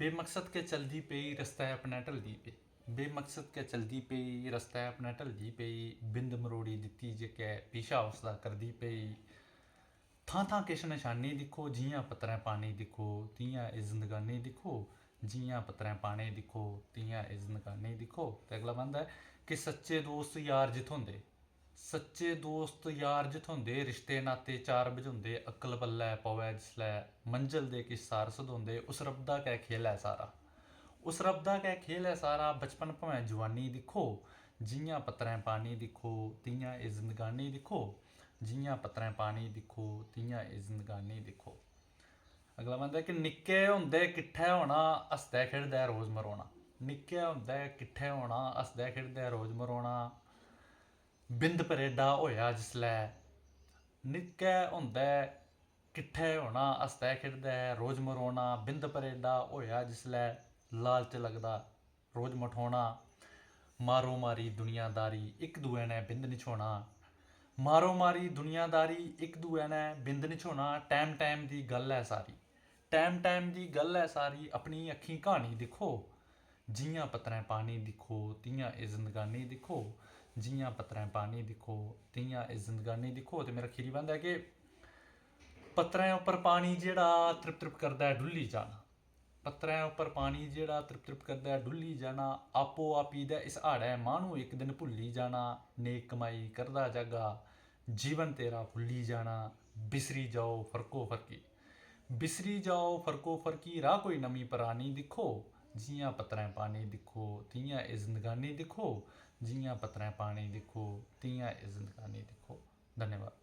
बेमकसद के चलदी पई रस्ता अपना ढलदी पई, बेमकसद के चलदी पई रस्ता अपना ढलदी पई, बिंद मरोड़ी दित्ती जेकै पीछा उसदा करदी पई। थां थां किश नशानी दिक्खो, जियां पत्तरें पानी दिक्खो तियां एह् जिंदगानी दिक्खो, जियां पत्तरें पानी दिक्खो तियां एह् जिंदगानी दिक्खो। ते अगला बनदा है कि सच्चे दोस्त यार जित्थोंदे, सच्चे दोस्त यार जित्थोंदे, रिश्ते नाते चार बझोंदे, अक्ल पल्लै पवै जिसलै मंजिल दे किश सार सधोंदे। उस रब दा कै खेल है सारा, उस रब दा कै खेल है सारा, बचपन भावें जवानी दिक्खो, जियां पत्तरें पानी दिक्खो तियां एह् जिंदगानी दिक्खो, जियां पत्तरें पानी दिक्खो तियां एह् जिंदगानी दिक्खो। अगला बनदा कि निक्के होंदे किट्ठे होना, हसदे खेढदे रोज मरोना, निक्के होंदे किट्ठे होना, हसदे खेढदे रोज मरोना। बिंद परेडा होएआ जिसलै, निक्के होंदे किट्ठे होना, हसदे खेढदे रोज मरोना। बिंद परेडा होएआ जिसलै, लालच लगदा रोज मठोना। मारो मारी दुनियादारी इक दुए ने बिंद निं छोना, मारो मारी दुनियादारी इक दुए ने बिंद निं छोना। टैम टैम दी गल्ल है सारी, टैम टैम दी गल्ल है सारी, अपनी अक्खीं क्हानी दिक्खो, जियां पत्तरें पानी दिक्खो तियां एह् जिंदगानी दिक्खो, जियां पत्तरें पानी दिक्खो तियां एह् जिंदगानी दिक्खो। ते मेरा खीरी बनदा है कि पत्तरें उप्पर पानी जेह्ड़ा त्रिप त्रिप करदा ऐ डुल्ली जाना, पत्तरें उप्पर पानी जेह्ड़ा त्रिप त्रिप करदा ऐ डुल्ली जाना। आपो आपी दे इस हाड़ै माह्नू इक दिन भुल्ली जाना, नेक कमाई करदा जागा जीवन तेरा फुल्ली जाना। बिसरी जाओ फर्को फर्की, बिसरी जाओ फर्को फर्की, राह् कोई नमीं परानी दिक्खो, जियां पत्तरें पानी दिक्खो तियां एह् जिंदगानी दिक्खो, जियां पत्तरें पानी दिक्खो तियां एह् जिंदगानी दिक्खो। धन्यवाद।